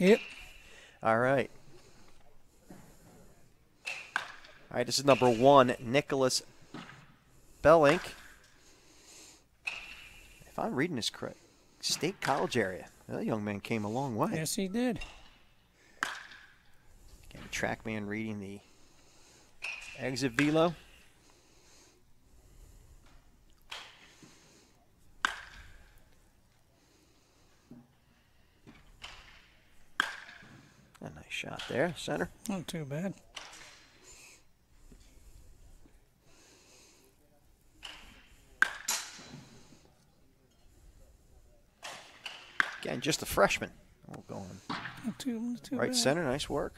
Yep. All right. All right, this is number 1, Nicholas Bellink. If I'm reading this correct, State College area. That young man came a long way. Yes, he did. Again, TrackMan reading the exit velo. A nice shot there, center. Not too bad. Again, just a freshman. Oh, going Not too right bad. center, nice work.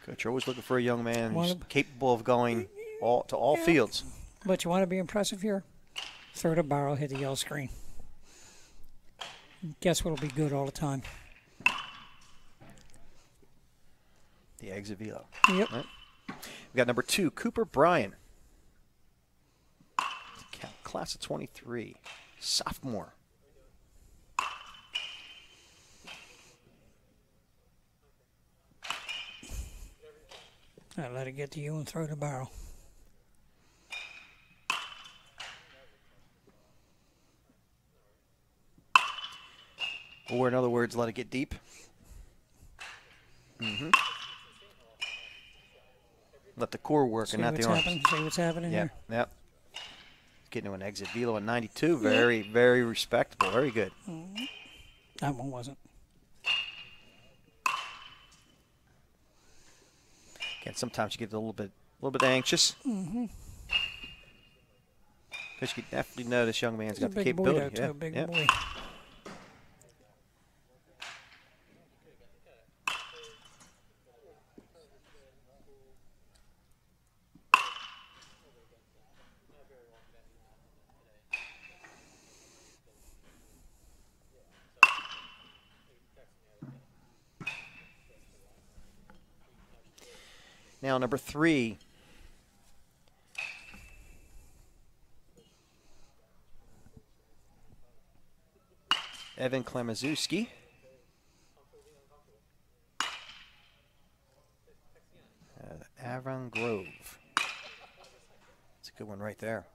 Coach, you're always looking for a young man who's capable of going to all fields. But you want to be impressive here? Throw the barrel, hit the yellow screen. Guess what'll be good all the time? The exit velo. Yep. Right. We got number 2, Cooper Bryan. Class of 23. Sophomore. I let it get to you and throw the barrel. Or in other words, let it get deep. Let the core work and not the arms. See what's happening here? Yep. Getting to an exit velo at 92. Very, very respectable. Very good. That one wasn't. Again, sometimes you get a little bit anxious. Because you can definitely know this young man's got the capability. A big boy. Now, number 3. Evan Klemaszewski. Avon Grove. That's a good one right there.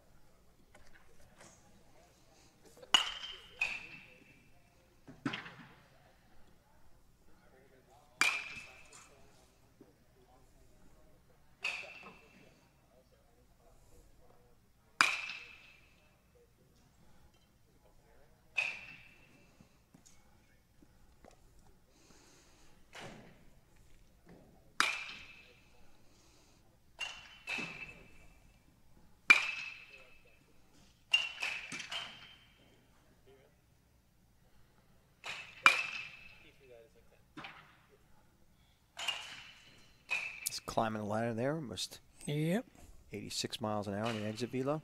Climbing the ladder there, almost 86 miles an hour in the exit velo.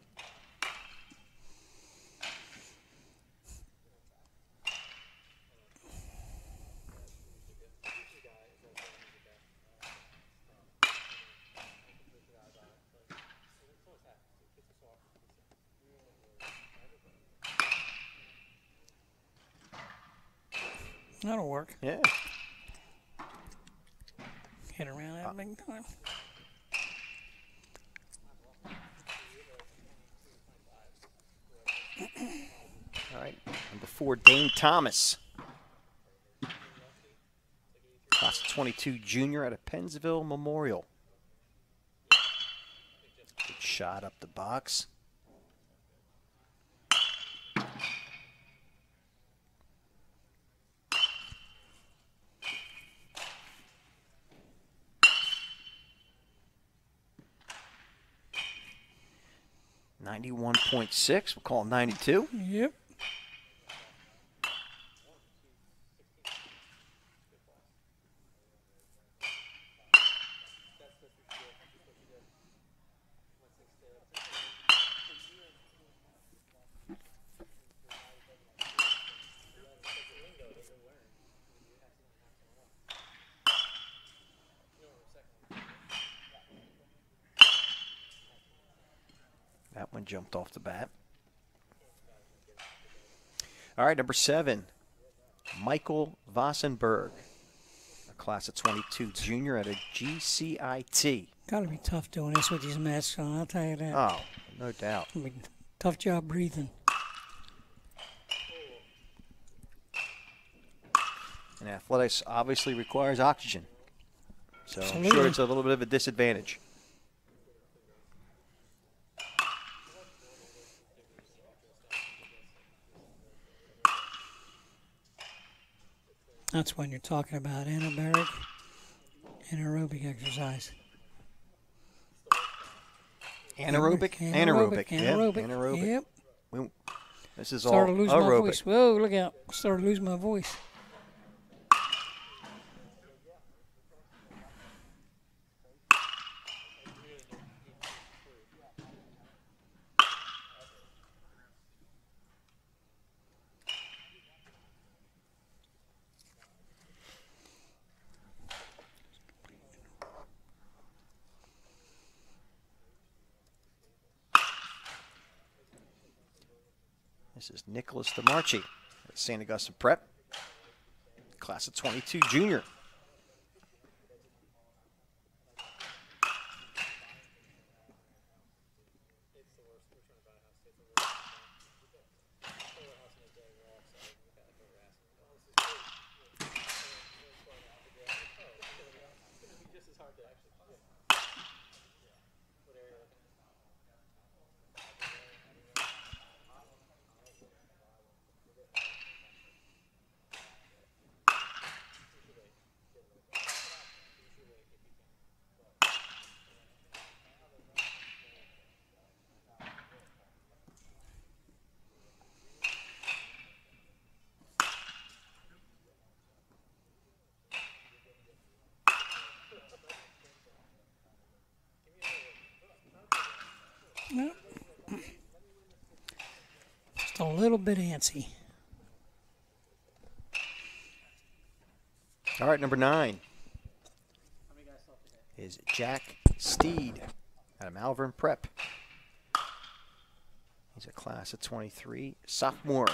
That'll work. Yeah. Hit around that big time. All right, number 4, Dane Thomas. Class of 22 junior out of Pennsville Memorial. Good shot up the box. .6, we'll call it 92. Yep. one jumped off the bat. All right, number 7, Michael Vossenberg, a class of 22 junior at a GCIT. Gotta be tough doing this with these masks on, I'll tell you that. Oh, no doubt. I mean, tough job breathing. And athletics obviously requires oxygen. So Absolutely. I'm sure it's a little bit of a disadvantage. That's when you're talking about anaerobic exercise. Anaerobic? Anaerobic. Yep, anaerobic. Yep. This is all Started to lose my aerobic. voice. Whoa, look out. Started to lose my voice. This is Nicholas DeMarchi at St. Augustine Prep, class of 22 junior. Well, just a little bit antsy. All right, number 9 is Jack Steed out of Malvern Prep. He's a class of 23, sophomore.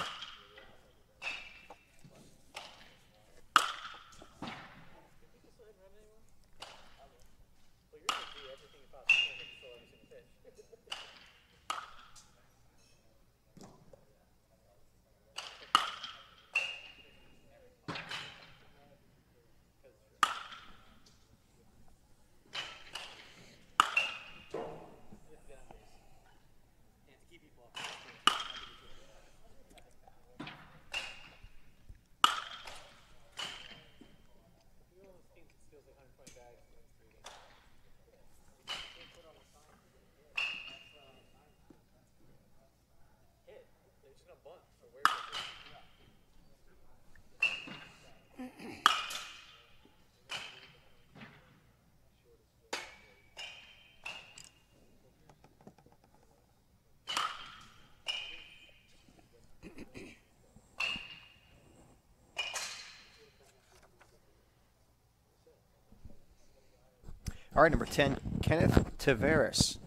All right, number 10, Kenneth Tavares,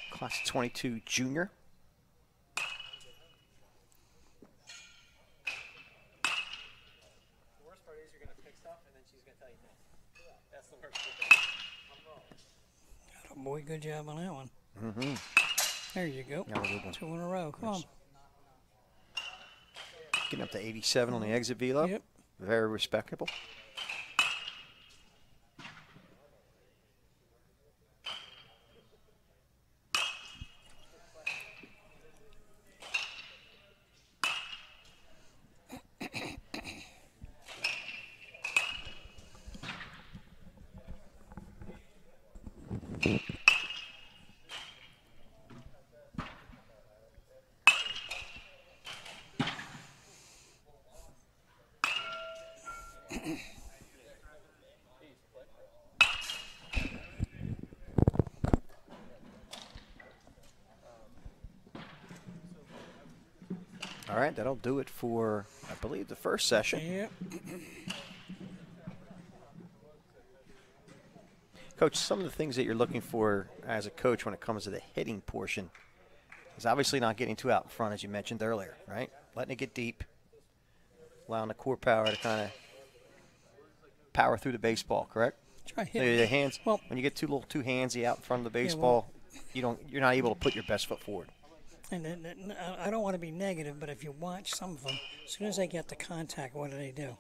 class of 22 junior. The worst part is you're going to pick stuff and then she's going to tell you no. That's the worst part. Oh, boy, good job on that one. Mm-hmm. There you go. That was a good one. 2 in a row. Come on. Getting up to 87 on the exit velo. Yep. Very respectable. All right, that'll do it for, I believe, the first session. Yep. Coach, some of the things that you're looking for as a coach when it comes to the hitting portion is obviously not getting too out in front, as you mentioned earlier, right? Letting it get deep, allowing the core power to kind of power through the baseball, correct? Try So hitting. the hands, Well, when you get too handsy out in front of the baseball, you're not able to put your best foot forward. and I don't want to be negative, but if you watch some of them, as soon as they get the contact, what do?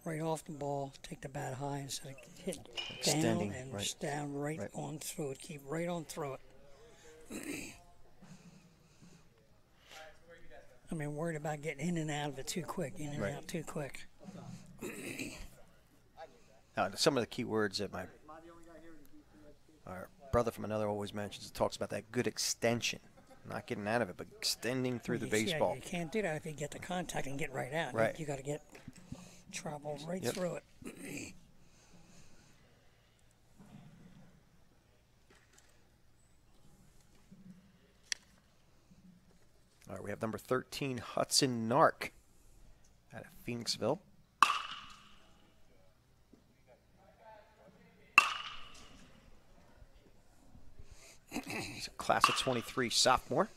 Right off the ball, take the bat high instead of hit Extending, down and right. just down right on through it. Keep right on through it. I mean, worried about getting in and out of it too quick, in and Right. out too quick. Some of the key words that our brother from another always mentions, talks about that good extension, not getting out of it, but extending through the baseball. Yeah, you can't do that if you get the contact and get right out. Right. You got to get travel right Yep. through it. All right, we have number 13, Hudson Nark out of Phoenixville. He's a class of 23 sophomore.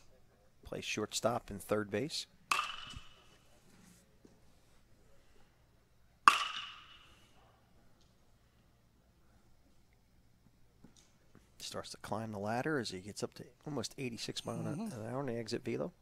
Plays shortstop and third base. Starts to climb the ladder as he gets up to almost 86 miles an hour on the exit velo.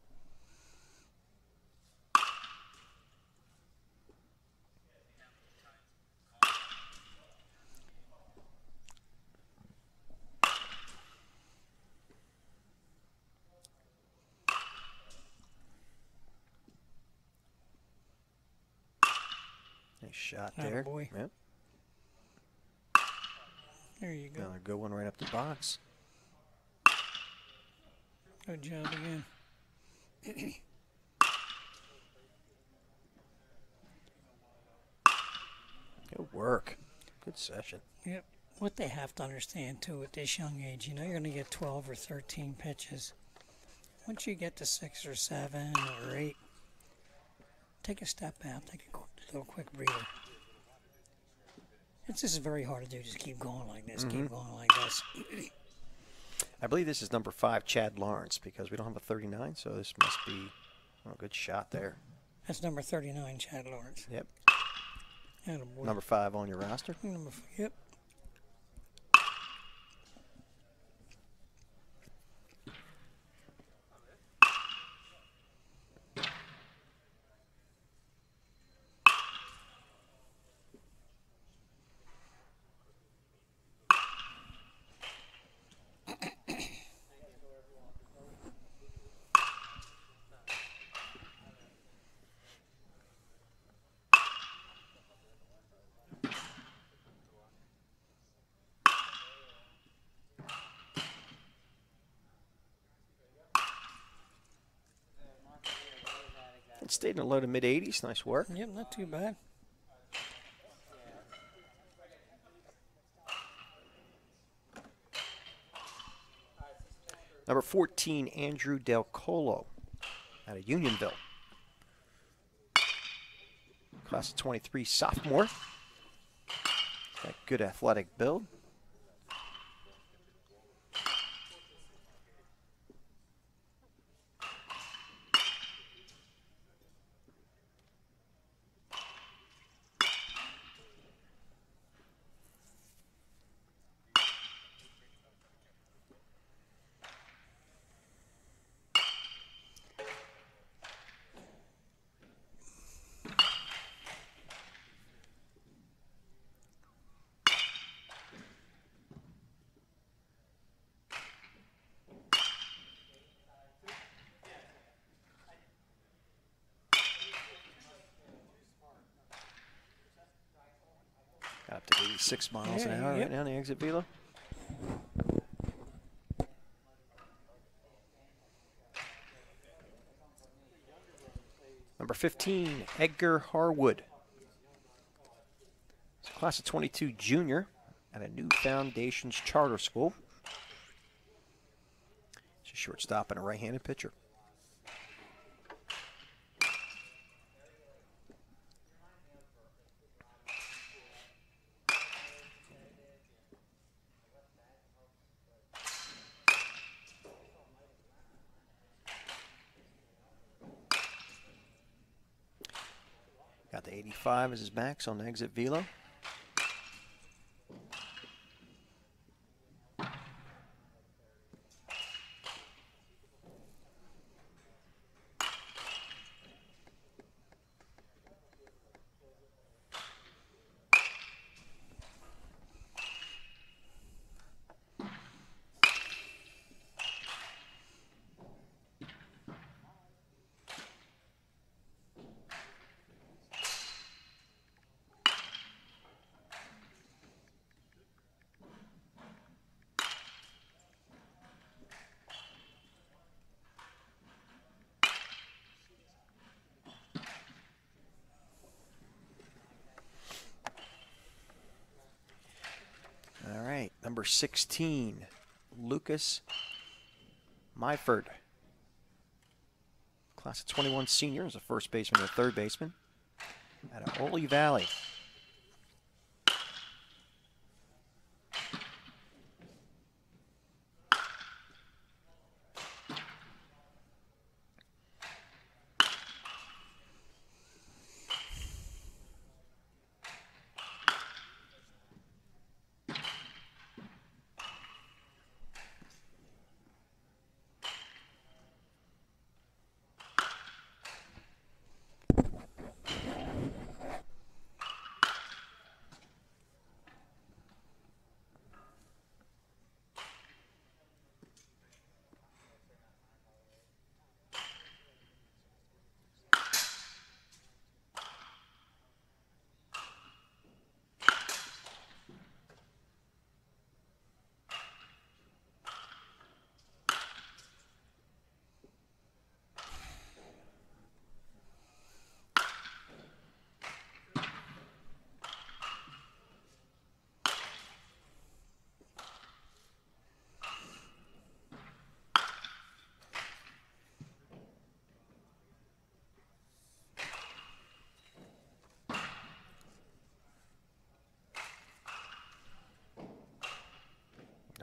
Nice shot there. Attaboy. Yep. There you go. Another good one right up the box. Good job again. Good work. Good session. Yep. What they have to understand, too, at this young age, you're going to get 12 or 13 pitches. Once you get to 6 or 7 or 8, take a step out, take a little quick breather. It's just very hard to do. Just keep going like this, keep going like this. I believe this is number 5, Chad Lawrence, because we don't have a 39, so this must be a good shot there. That's number 39, Chad Lawrence. Yep. Attaboy. Number 5 on your roster. Yep. It stayed in the low to mid 80s. Nice work. Yep, not too bad. Number 14, Andrew Del Colo out of Unionville. Class of 23 sophomore. Got good athletic build. Got up to 86 miles an hour right now on the exit velo. Number 15, Edgar Harwood. It's a class of 22 junior at a New Foundations Charter School. He's a shortstop and a right-handed pitcher. to 85 is his max on the exit velo. All right, number 16, Lucas Myford. Class of 21 senior, is a first baseman and a third baseman out of Ole Valley.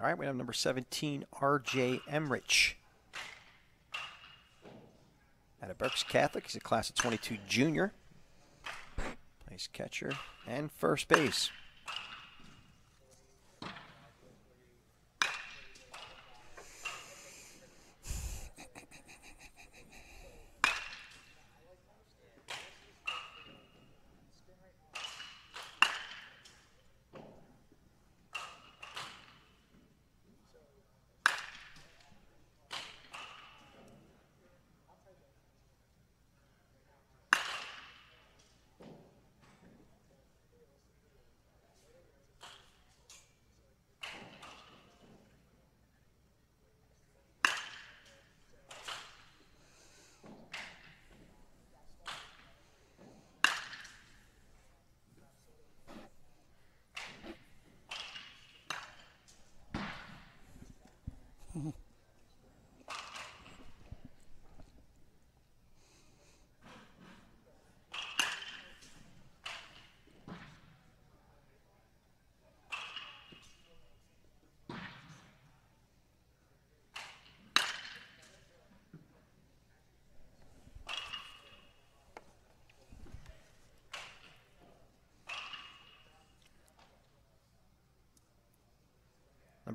All right, we have number 17, R.J. Emrich. Out of Berks Catholic, he's a class of 22 junior. Plays catcher and first base.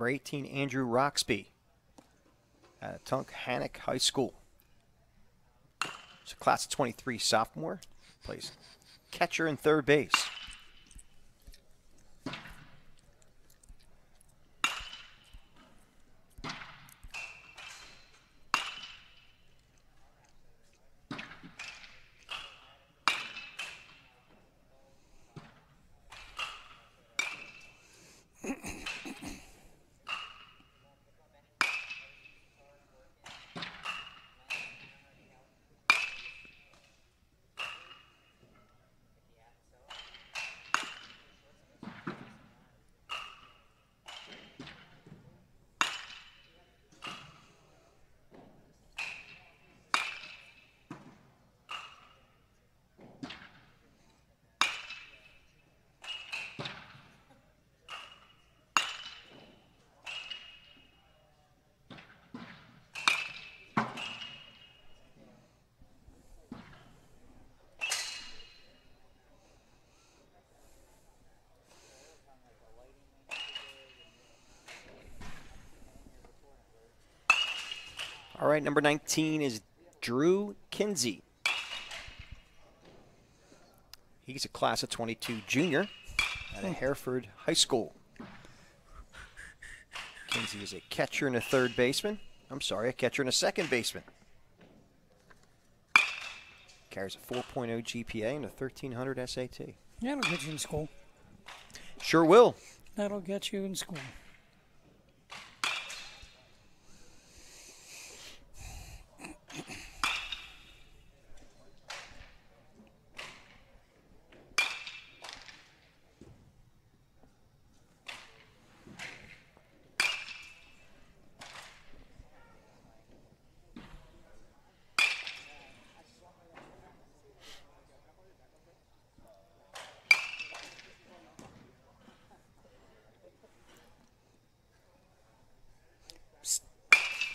Number 18, Andrew Roxby out of Tunkhannock High School. It's a class of 23 sophomore. Plays catcher and third base. All right, number 19 is Drew Kinsey. He's a class of 22 junior at a Hereford High School. Kinsey is a catcher and a third baseman. I'm sorry, a catcher and a second baseman. Carries a 4.0 GPA and a 1300 SAT. That'll get you in school. Sure will. That'll get you in school.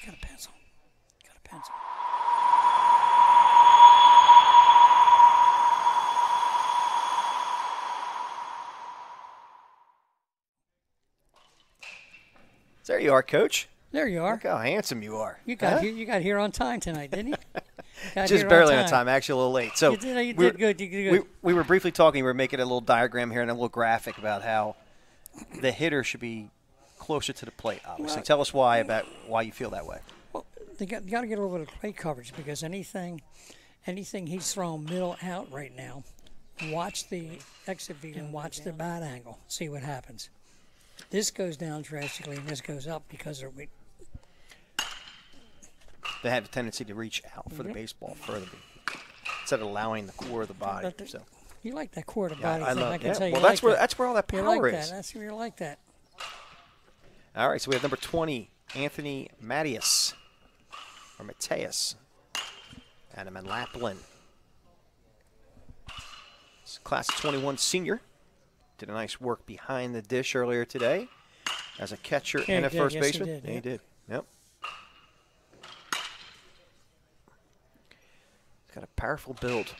Got a pencil. Got a pencil. There you are, Coach. There you are. Look how handsome you are. You got Huh? here. You got here on time tonight, didn't you? Got Just here barely on time. Actually, a little late. So You did we're- good. You did good. We were briefly talking. We were making a little diagram here and a little graphic about how the hitter should be closer to the plate. Obviously, tell us why you feel that way. Well, you got to get a little bit of plate coverage because anything he's throwing middle out right now, watch the exit feed and watch the bat angle. See what happens. This goes down drastically and this goes up because They have a tendency to reach out for the baseball further instead of allowing the core of the body. So you like that core of the yeah, body I thing. love. I can Yeah. tell you. Well, like that. that's where all that You power like is. that. That's where you like that. All right, so we have number 20, Anthony Mattias, or Mateus, out of Manlaplin. He's a class of 21 senior. Did a nice work behind the dish earlier today as a catcher Yeah, and a he did. first Yes, he baseman. did, Yeah, he yeah. did. Yep. He's got a powerful build.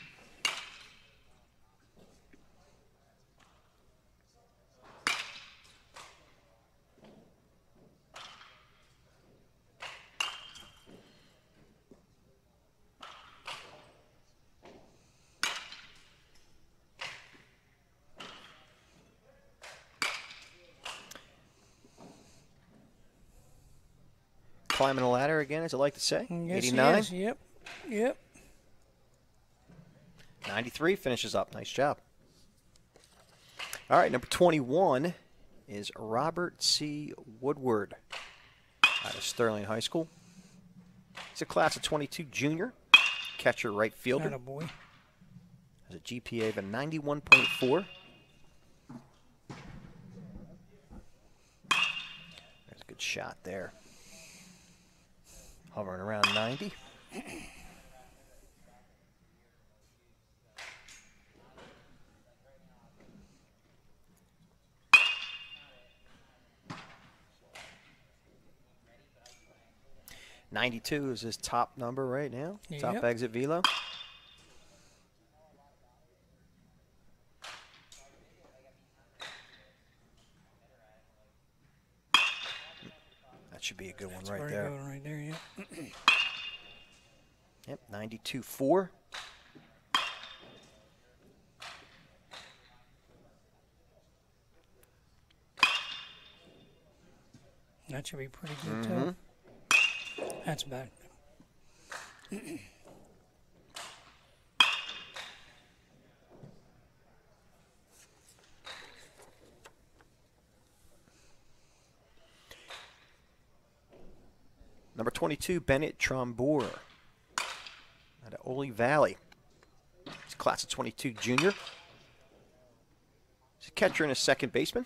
Climbing a ladder again, as I like to say. Yes, 89. He is. Yep. 93 finishes up. Nice job. All right, number 21 is Robert C. Woodward out of Sterling High School. He's a class of 22 junior, catcher, right fielder. Attaboy. Has a GPA of a 91.4. There's a good shot there. Hovering around 90. .92 is his top number right now. Top Yep. exit velo. That should be a good one right Very there. good right there. Yep. Yep, 92.4. That should be pretty good too. Mm-hmm. That's bad. Number 22, Bennett Tromborer out of Ole Valley. He's a class of 22 junior. He's a catcher and a second baseman.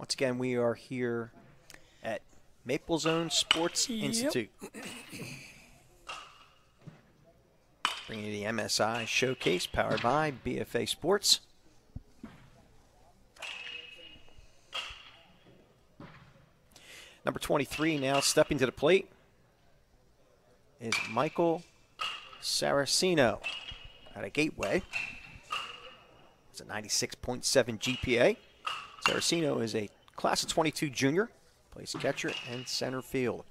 Once again, we are here at Maple Zone Sports Institute. Bringing you the MSI Showcase, powered by BFA Sports. Number 23 now stepping to the plate is Michael Saracino out of Gateway. It's a 96.7 GPA. Saracino is a class of 22 junior, plays catcher and center field.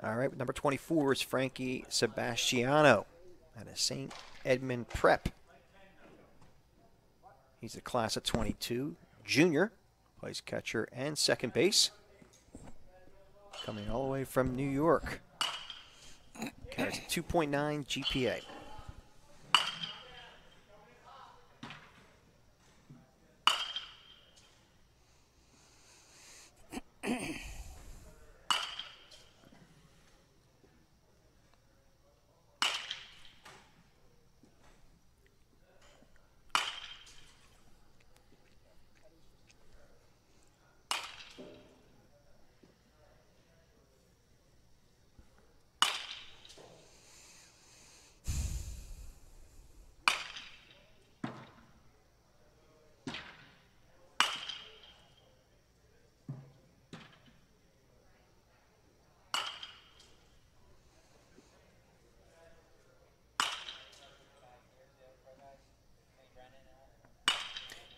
All right, number 24 is Frankie Sebastiano out of St. Edmund Prep. He's a class of 22 junior, plays catcher and second base. Coming all the way from New York. Carries a 2.9 GPA.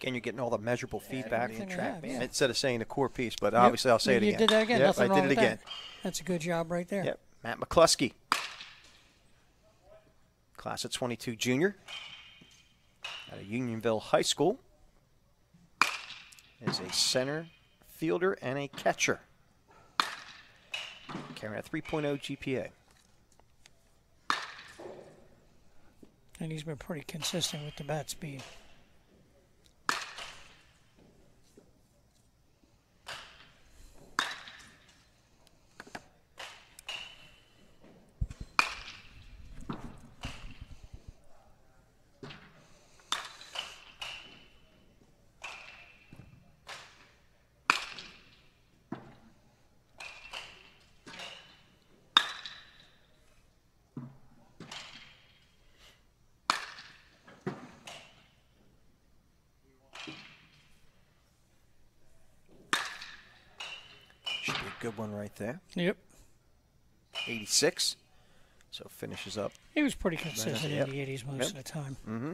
Again, you're getting all the measurable feedback from the track. Yeah. Instead of saying the core piece, but obviously I'll say it again. You did that again. Yep, Nothing I wrong did it with again. that. That's a good job right there. Yep, Matt Mccluskey. Class of 22 junior. Out of Unionville High School. Is a center fielder and a catcher. Carrying a 3.0 GPA. And he's been pretty consistent with the bat speed. Should be a good one right there. Yep. 86. So finishes up. He was pretty consistent Yep. in the 80s most of the time. Mm-hmm.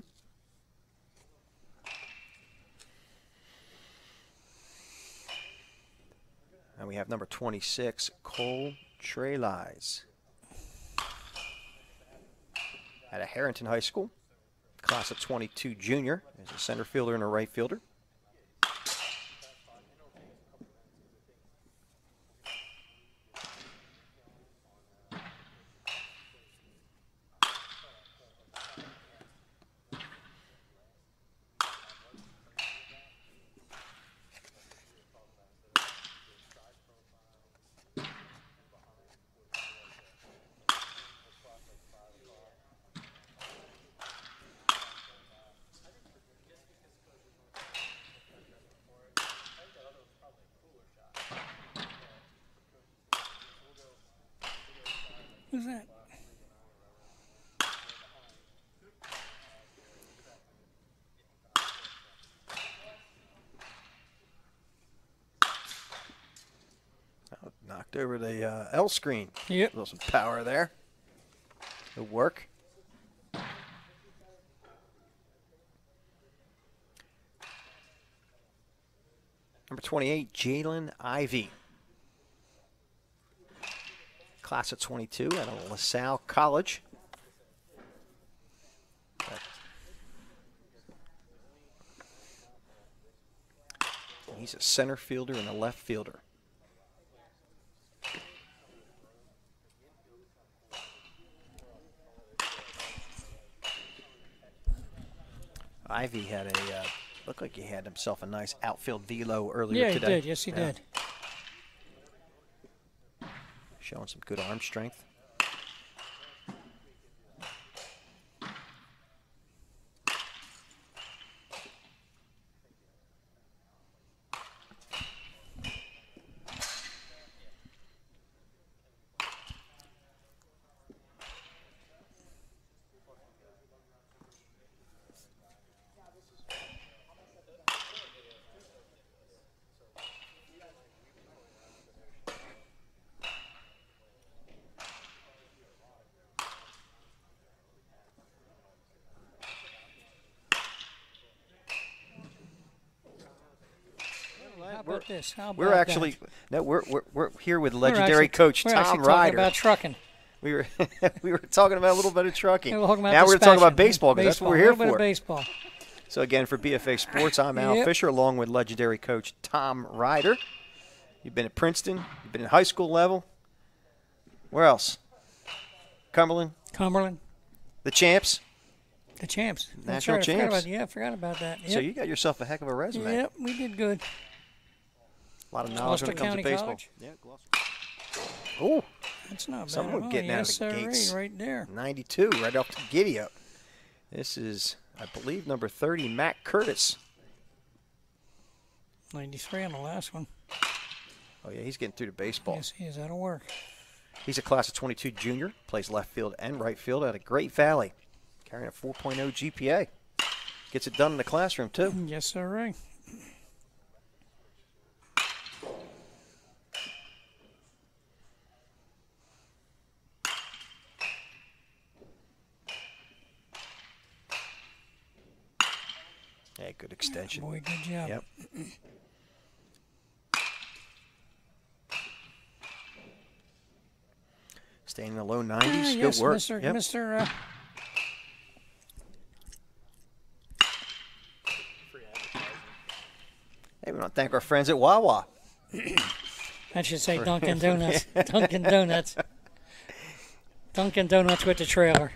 And we have number 26, Cole Trelize. At a Harrington High School. Class of 22 junior. As a center fielder and a right fielder. Who's that? Oh, knocked over the L screen. Yep. A little some power there. Good work. Number 28, Jalen Ivey. Class of 22 at LaSalle College. He's a center fielder and a left fielder. Ivy had a looked like he had himself a nice outfield velo earlier today. Yeah, he did. Yes, he did. Showing some good arm strength. How about this? How about We're actually that? no, we're here with legendary coach we're Tom actually Ryder. talking about trucking. We were we were talking about a little bit of trucking. We're talking about now we're dispatching. talking about baseball because that's what we're here A little bit for. of baseball. So again, for BFA Sports, I'm Al Fisher, along with legendary coach Tom Ryder. You've been at Princeton. You've been at high school level. Where else? Cumberland. The champs. The champs. National That's right. champs. I forgot about that. Yep. So you got yourself a heck of a resume. Yep, we did good. A lot of knowledge when it comes to County baseball. College. Yeah, oh, That's not bad. someone at all. getting out Yes, of the sirree, gates. right there. 92, right off the giddy up. This is, I believe, number 30, Matt Curtis. 93 on the last one. Oh, yeah, he's getting through to baseball. Yes, he is. That'll work. He's a class of 22 junior, plays left field and right field out of Great Valley, carrying a 4.0 GPA. Gets it done in the classroom, too. Yes, sirree. Yeah, good extension. Boy, good job. Yep. Staying in the low 90s. Good Yes, work. Mr. Yep. Mr. Hey, we want to thank our friends at Wawa. I should say Dunkin' Donuts. Dunkin' Donuts. Dunkin' Donuts with the trailer.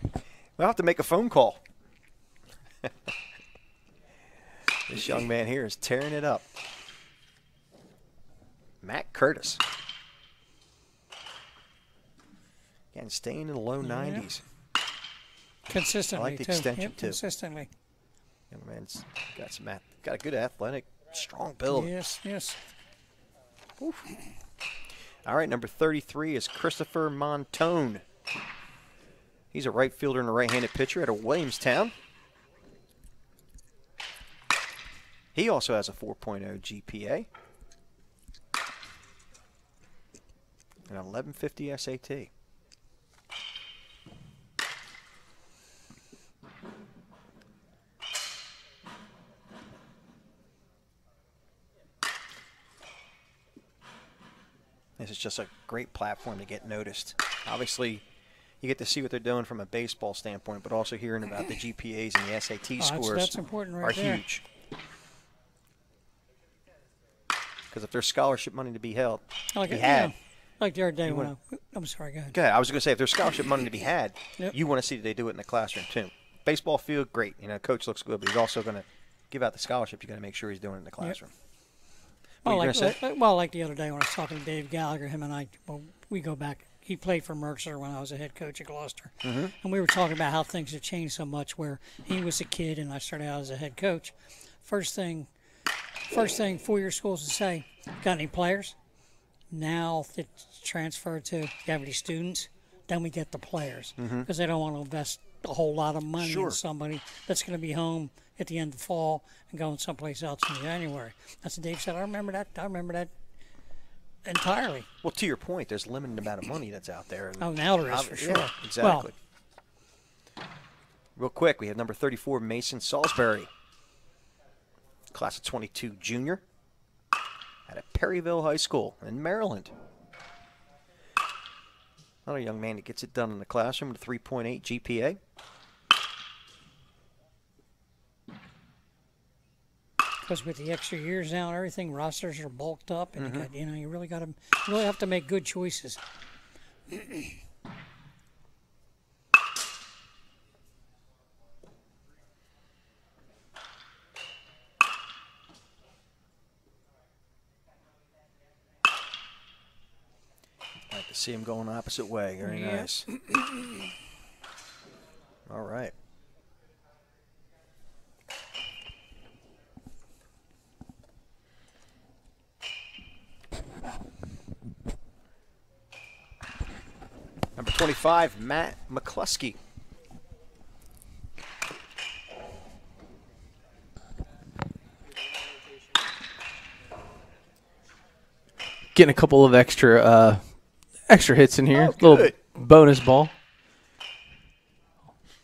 We'll have to make a phone call. This young man here is tearing it up. Matt Curtis. Again, staying in the low 90s. Consistently, I like the too. extension, Yep, too. Consistently. Young man's got a good athletic, strong build. Yes, yes. Oof. All right, number 33 is Christopher Montone. He's a right fielder and a right-handed pitcher out of Williamstown. He also has a 4.0 GPA. An 1150 SAT. This is just a great platform to get noticed. Obviously, you get to see what they're doing from a baseball standpoint, but also hearing about the GPAs and the SAT scores that's important right are there. huge. Because if there's scholarship money to be held, Like be had. Like the other day You when win. I'm sorry, go ahead. Okay, I was going to say, if there's scholarship money to be had, Yep. you want to see that they do it in the classroom too. Baseball field, great. You know, coach looks good, but he's also going to give out the scholarship. You got to make sure he's doing it in the classroom. What were you gonna say? Like the other day when I was talking to Dave Gallagher, him and I, we go back. He played for Mercer when I was a head coach at Gloucester. Mm-hmm. And we were talking about how things have changed so much where he was a kid and I started out as a head coach. First thing four-year schools would say, got any players? Now it's transferred to, you have any students? Then we get the players because they don't want to invest a whole lot of money in somebody that's going to be home at the end of the fall and going someplace else in January. That's what Dave said. I remember that entirely. Well, to your point, there's a limited amount of money that's out there. Oh, now there is for sure. Yeah, exactly. Real quick, we have number 34, Mason Salisbury. Class of 22 junior. out of Perryville High School in Maryland. Another young man that gets it done in the classroom with a 3.8 GPA. Because with the extra years now and everything, rosters are bulked up, and you really have to make good choices. I like to see him going opposite way. Very nice. All right. Number 25, Matt Mccluskey. Getting a couple of extra hits in here. Oh, Little bonus ball.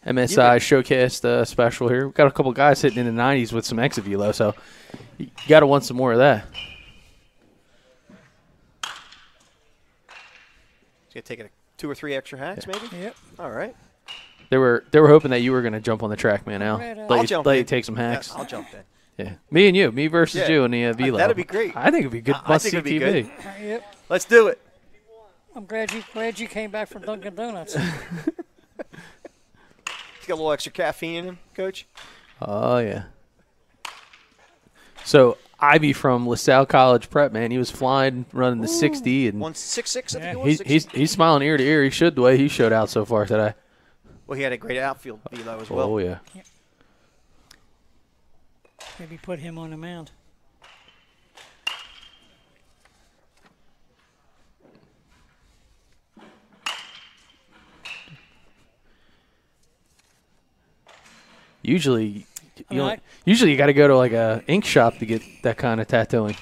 MSI Showcast special here. We've got a couple guys hitting in the 90s with some exit velo, so you got to want some more of that. He's going to take 2 or 3 extra hacks, maybe? Yep. All right. They were hoping that you were going to jump on the track, man. Al. I'll jump let in. you take some hacks. Yeah, I'll jump in. Yeah, me and you, me versus you in the velo. That'd be great. I think it'd be good. I Must think see it'd be TV. good. Yep. Let's do it. I'm glad you came back from Dunkin' Donuts. He's got a little extra caffeine in him, Coach. Oh yeah. So Ivy from LaSalle College Prep, man, he was flying, running the 60, and 166. I think it was. he's smiling ear to ear. He should the way he showed out so far today. Well, he had a great outfield velo as well. Oh yeah. Maybe put him on the mound. Usually you got to go to like a ink shop to get that kind of tattooing.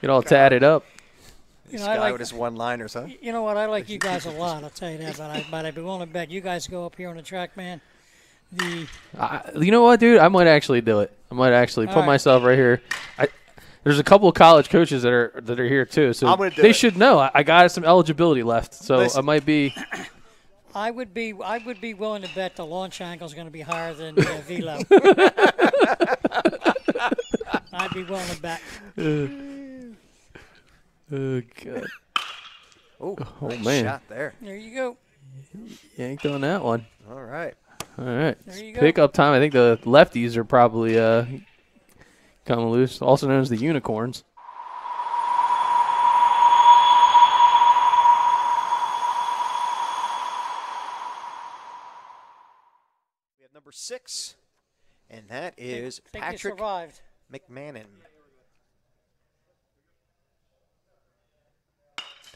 Get all tatted up. This guy with his one-liners, huh? You know what? I like you guys a lot. I'll tell you that. But I'd be willing to bet you guys go up here on the track, man. You know what, dude? I might actually do it. I might actually put myself right here. There's a couple of college coaches that are here too, so I'm gonna do they it. should know. I got some eligibility left, so Listen. I might be. I would be willing to bet the launch angle is going to be higher than velo. I'd be willing to bet. Oh God! Oh nice man! Shot there. There you go. Yanked on that one. All right. All right. There you go. Pickup time. I think the lefties are probably coming loose, also known as the unicorns. We have number 6, and that is Think you Patrick survived. McMahon.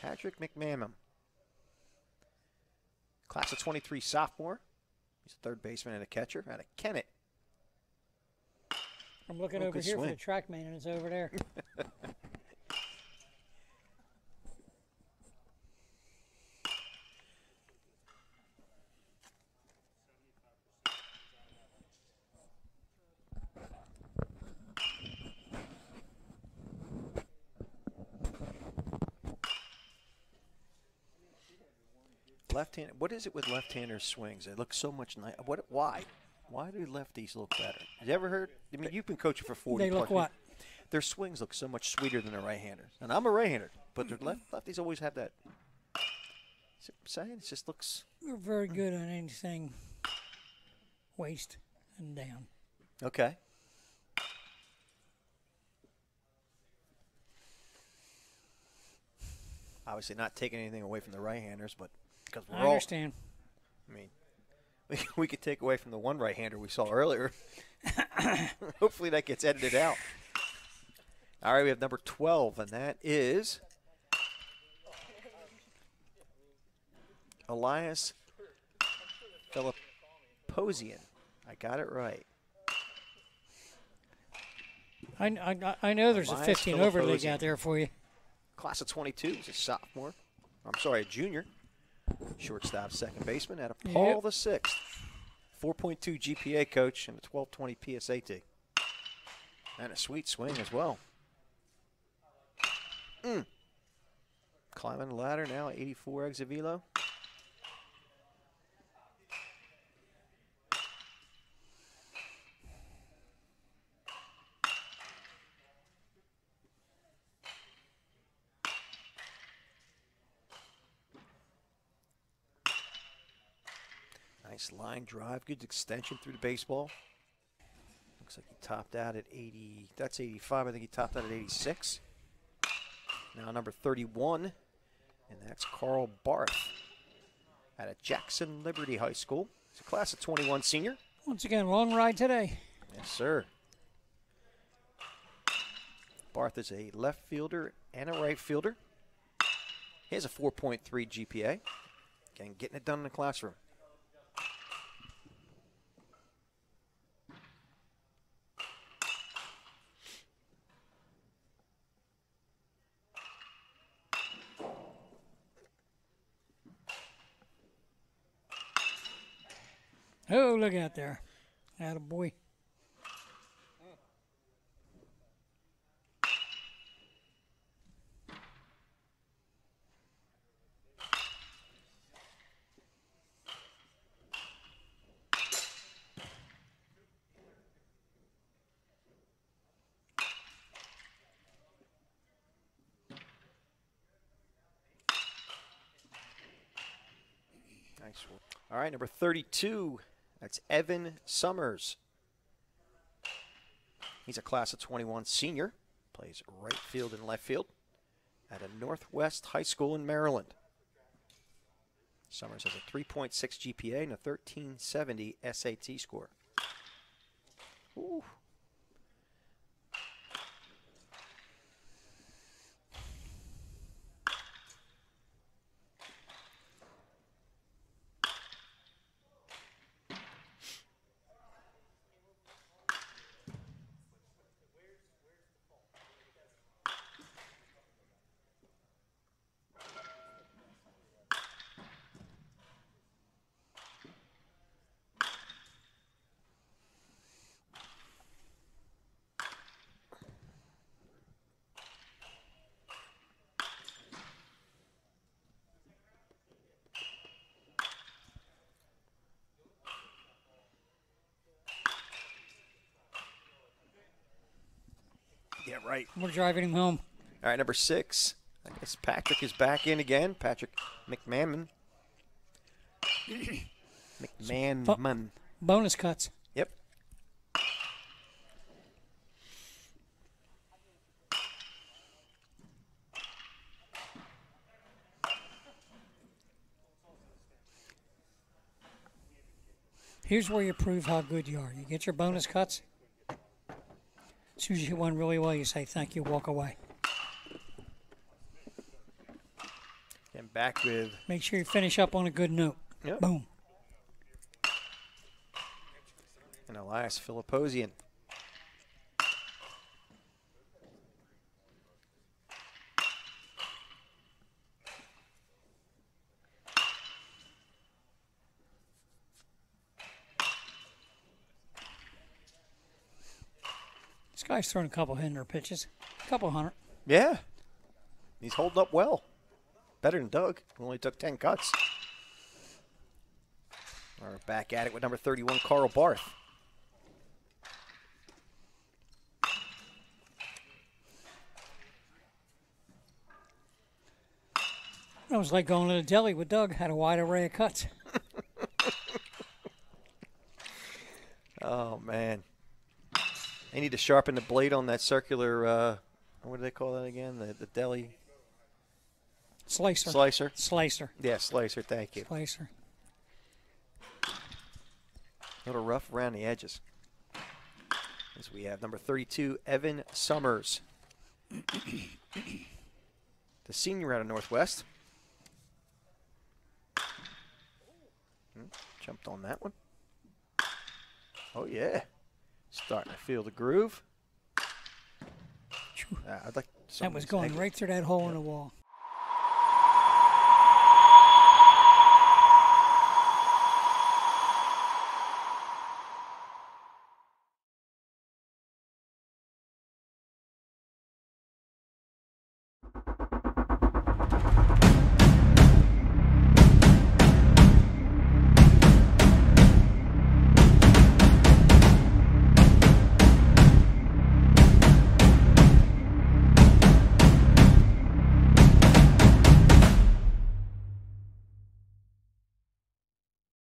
Patrick McMahon. Class of 23 sophomore. He's a third baseman and a catcher out of Kennett. I'm looking Oh, over good here swing. for the track man, and it's over there. Left-handed. What is it with left-handers swings? They look so much nice. Why? Why do lefties look better? Have you ever heard? I mean, you've been coaching for 40 They look plus what? years. Their swings look so much sweeter than their right-handers. And I'm a right-hander, but their lefties always have that. See what I'm saying? It just looks. We're very good on anything waist and down. Okay. Obviously not taking anything away from the right-handers, but because we're I understand. I mean, we could take away from the one right-hander we saw earlier. Hopefully that gets edited out. All right, we have number 12, and that is Elias Philipposian. I got it right. I know there's Elias a 15 over league Philipposian. out there for you. Class of 22. He's a sophomore. I'm sorry, a junior. Shortstop, second baseman out of Paul the Sixth. 4.2 GPA coach and a 1220 PSAT. And a sweet swing as well. Climbing the ladder now, 84 exit velo. Nice line drive, good extension through the baseball. Looks like he topped out at 80. That's 85. I think he topped out at 86. Now number 31, and that's Carl Barth out of Jackson Liberty High School. He's a class of 21 senior. Once again, long ride today. Yes, sir. Barth is a left fielder and a right fielder. He has a 4.3 GPA. Again, getting it done in the classroom. Oh, look out there. Attaboy. Nice one. All right, number 32. That's Evan Summers. He's a class of 21 senior. Plays right field and left field at a Northwest High School in Maryland. Summers has a 3.6 GPA and a 1370 SAT score. Ooh. Yeah, right. We're driving him home. All right, number 6. I guess Patrick is back in again. Patrick McMahon. McMahon. Bonus cuts. Yep. Here's where you prove how good you are. You get your bonus cuts. As soon as you hit one really well, you say thank you, walk away. And back with. Make sure you finish up on a good note. Yep. Boom. And Elias Filiposian. This guy's thrown a couple hinder pitches. A couple hundred. Yeah. He's holding up well. Better than Doug, who only took 10 cuts. We're back at it with number 31, Carl Barth. It was like going to the deli with Doug. Had a wide array of cuts. Oh, man. They need to sharpen the blade on that circular, what do they call that again? The deli? Slicer. Slicer? Slicer. Yeah, slicer, thank you. Slicer. A little rough around the edges. As we have number 32, Evan Summers. The senior out of Northwest. Jumped on that one. Oh, yeah. Starting to feel the groove. I'd like That was going right through that hole in the wall.